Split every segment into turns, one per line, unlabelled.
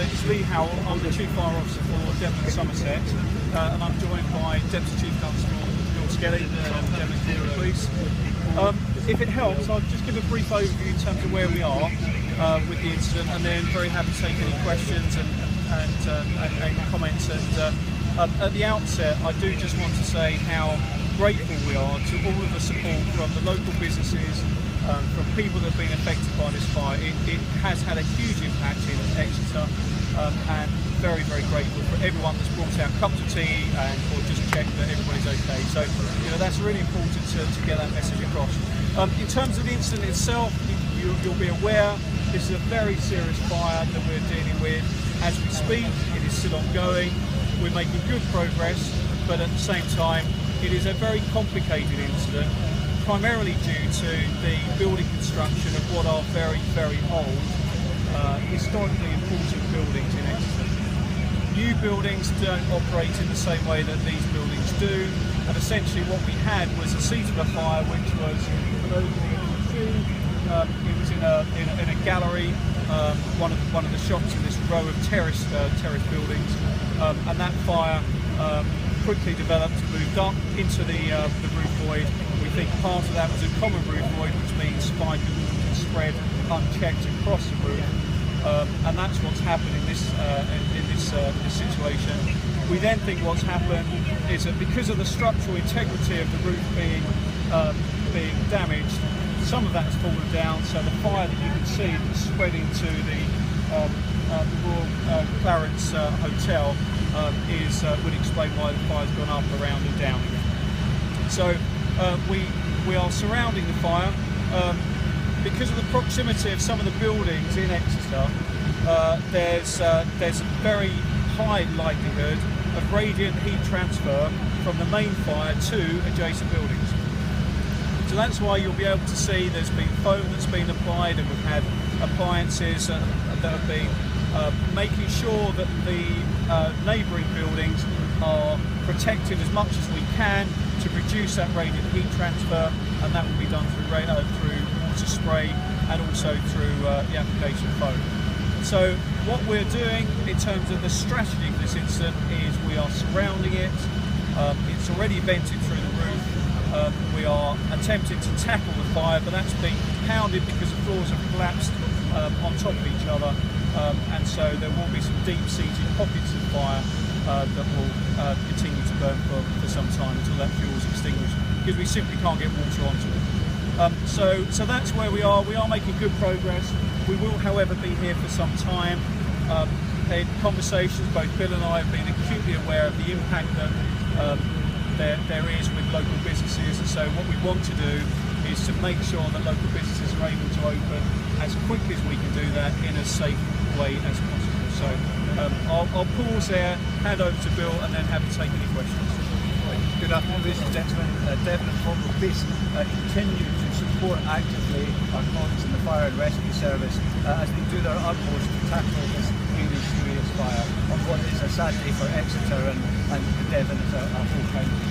it's Lee Howell. I'm the Chief Fire Officer for Devon and Somerset, and I'm joined by Deputy Chief Constable Bill Skelly from Devon Corporate Police. If it helps, I'll just give a brief overview in terms of where we are with the incident, and then very happy to take any questions and comments. And at the outset, I do just want to say how grateful we are to all of the support from the local businesses, from people that have been affected by this fire. It has had a huge impact in Exeter, and very, very grateful for everyone that's brought out cups of tea and or just checked that everybody's okay. So, that's really important to get that message across. In terms of the incident itself, you'll be aware this is a very serious fire that we're dealing with. As we speak, it is still ongoing. We're making good progress, but at the same time, it is a very complicated incident, primarily due to the building construction of what are very, very old, historically important buildings in Exeter. New buildings don't operate in the same way that these buildings do, and essentially what we had was a seat of a fire, which was, for those of you who can see, it was in a gallery, one of the shops in this row of terrace buildings, and that fire quickly developed, moved up into the roof void. We think part of that was a common roof void, which means fire can spread unchecked across the roof, and that's what's happened in this situation. We then think what's happened is that because of the structural integrity of the roof being damaged, some of that has fallen down. So the fire that you can see that's spreading to the Royal Clarence Hotel would explain why the fire's gone up, around and down again. So we are surrounding the fire. Because of the proximity of some of the buildings in Exeter, there's a very high likelihood of radiant heat transfer from the main fire to adjacent buildings. So that's why you'll be able to see there's been foam that's been applied, and we've had appliances that have been making sure that the neighbouring buildings are protected as much as we can to reduce that radiant heat transfer, and that will be done through water spray and also through the application of foam. So what we're doing in terms of the strategy for this incident is we are surrounding it. It's already vented through the roof. We are attempting to tackle the fire, but that's being pounded because the floors have collapsed on top of each other, and so there will be some deep-seated pockets of fire that will continue to burn for some time until that fuel is extinguished, because we simply can't get water onto it. So that's where we are. We are making good progress. We will, however, be here for some time. In conversations, both Bill and I have been acutely aware of the impact that there is with local businesses, and so what we want to do is to make sure that local businesses are able to open as quickly as we can do that in as safe way as possible. So I'll pause there, hand over to Bill, and then have to take any questions.
Good afternoon, ladies and gentlemen. Devon and Cornwall Police continue to support actively our colleagues in the fire and rescue service as they do their utmost to tackle this really serious fire on what is a sad day for Exeter and Devon as a whole county.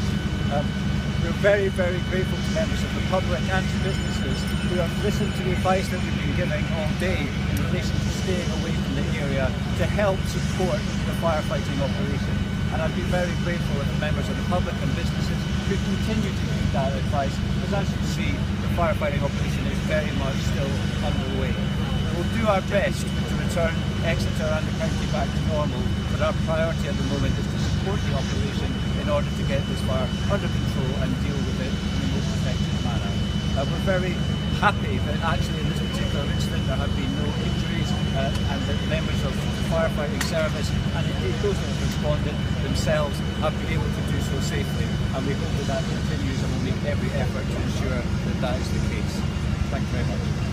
We're very, very grateful to members of the public and to businesses who have listened to the advice that we've been giving all day in relation to staying away from the area to help support the firefighting operation. And I've been very grateful to members of the public and businesses who continue to heed that advice, because as you see, the firefighting operation is very much still underway. We'll do our best to return Exeter and the county back to normal, but our priority at the moment is to support the operation in order to get this fire under control and deal with it in the most effective manner. We're very happy that actually in this particular incident there have been no injuries, and that members of the firefighting service and indeed those that have responded themselves have been able to do so safely, and we hope that that continues, and we'll make every effort to ensure that that is the case. Thank you very much.